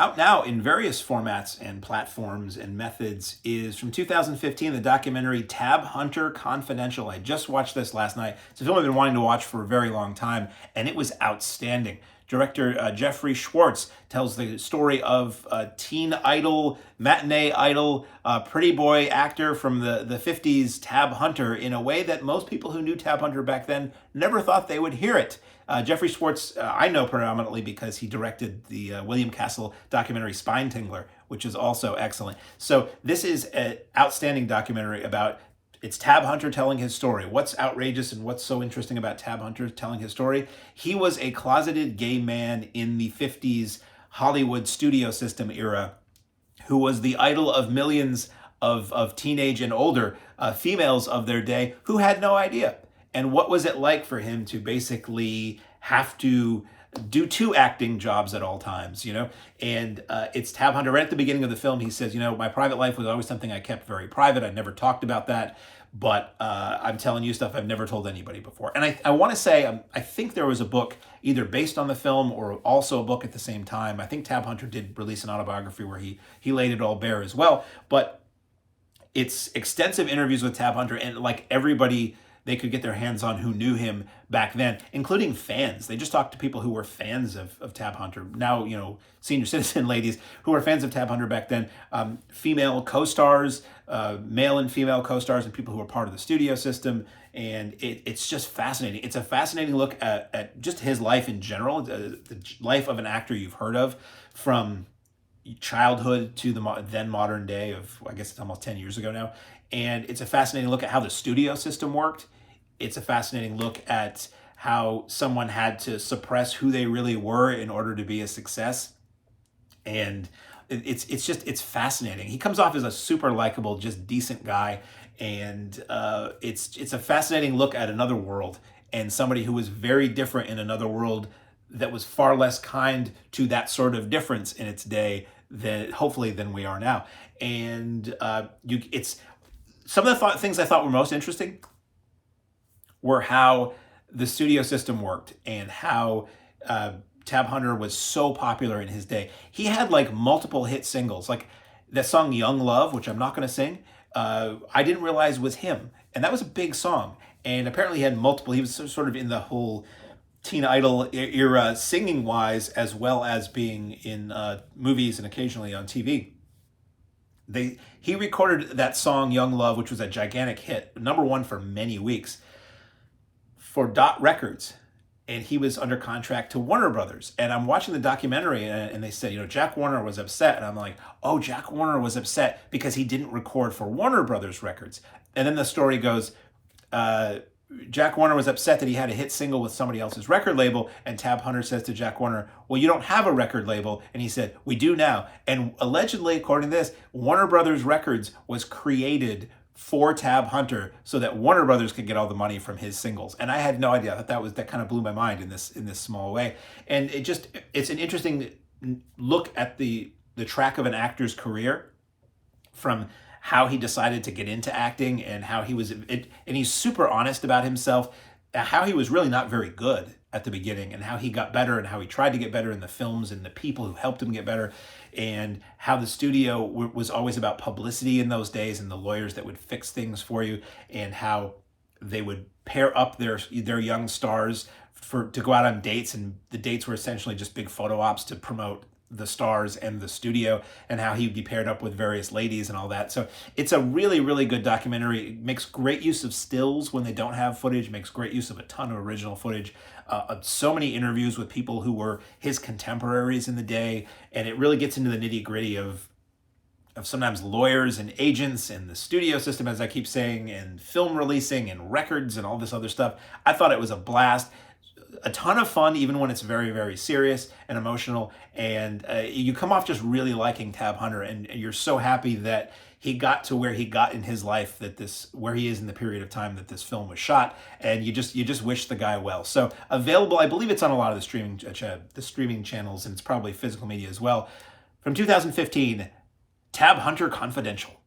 Out now in various formats and platforms and methods is from 2015, the documentary Tab Hunter Confidential. I just watched this last night. It's a film I've been wanting to watch for a very long time, and it was outstanding. Director Jeffrey Schwarz tells the story of a teen idol, matinee idol, pretty boy actor from the 50s, Tab Hunter, in a way that most people who knew Tab Hunter back then never thought they would hear it. Jeffrey Schwarz, I know predominantly because he directed the William Castle documentary Spine Tingler, which is also excellent. So this is an outstanding documentary about, it's Tab Hunter telling his story. What's outrageous and what's so interesting about Tab Hunter telling his story? He was a closeted gay man in the 50s Hollywood studio system era who was the idol of millions of teenage and older females of their day who had no idea. And what was it like for him to basically have to do two acting jobs at all times, you know? And it's Tab Hunter. Right at the beginning of the film, he says, you know, my private life was always something I kept very private. I never talked about that. But I'm telling you stuff I've never told anybody before. And I want to say, I think there was a book either based on the film or also a book at the same time. I think Tab Hunter did release an autobiography where he laid it all bare as well. But it's extensive interviews with Tab Hunter, and like everybody they could get their hands on who knew him back then, including fans. They just talked to people who were fans of Tab Hunter. Now, you know, senior citizen ladies who were fans of Tab Hunter back then, female co-stars, male and female co-stars, and people who were part of the studio system. And it's just fascinating. It's a fascinating look at just his life in general, the life of an actor you've heard of, from childhood to the then modern day of, I guess it's almost 10 years ago now. And it's a fascinating look at how the studio system worked. It's a fascinating look at how someone had to suppress who they really were in order to be a success. And it's fascinating. He comes off as a super likable, just decent guy. And it's a fascinating look at another world and somebody who was very different in another world that was far less kind to that sort of difference in its day than we are now. And it's some of the things I thought were most interesting were how the studio system worked and how Tab Hunter was so popular in his day. He had like multiple hit singles, like that song Young Love, which I'm not going to sing, I didn't realize was him. And that was a big song. And apparently he had multiple, he was sort of in the whole teen idol era singing wise, as well as being in movies and occasionally on TV. He recorded that song Young Love, which was a gigantic hit, #1 for many weeks, for Dot Records. And he was under contract to Warner Brothers. And I'm watching the documentary and they said, you know, Jack Warner was upset. And I'm like, oh, Jack Warner was upset because he didn't record for Warner Brothers Records. And then the story goes, Jack Warner was upset that he had a hit single with somebody else's record label, and Tab Hunter says to Jack Warner, well, you don't have a record label. And he said, we do now. And allegedly, according to this, Warner Brothers Records was created for Tab Hunter so that Warner Brothers could get all the money from his singles. And I had no idea. That kind of blew my mind in this small way. And it's an interesting look at the track of an actor's career, from how he decided to get into acting and how he was, and he's super honest about himself, how he was really not very good at the beginning and how he got better and how he tried to get better in the films and the people who helped him get better, and how the studio was always about publicity in those days and the lawyers that would fix things for you, and how they would pair up their young stars to go out on dates, and the dates were essentially just big photo ops to promote the stars and the studio, and how he'd be paired up with various ladies and all that. So it's a really, really good documentary. It makes great use of stills when they don't have footage, makes great use of a ton of original footage, so many interviews with people who were his contemporaries in the day, and it really gets into the nitty gritty of sometimes lawyers and agents and the studio system, as I keep saying, and film releasing and records and all this other stuff. I thought it was a blast. A ton of fun, even when it's very, very serious and emotional. And you come off just really liking Tab Hunter, and you're so happy that he got to where he got in his life, where he is in the period of time that this film was shot. And you just wish the guy well. So available, I believe it's on a lot of the streaming channels, and it's probably physical media as well. From 2015, Tab Hunter Confidential.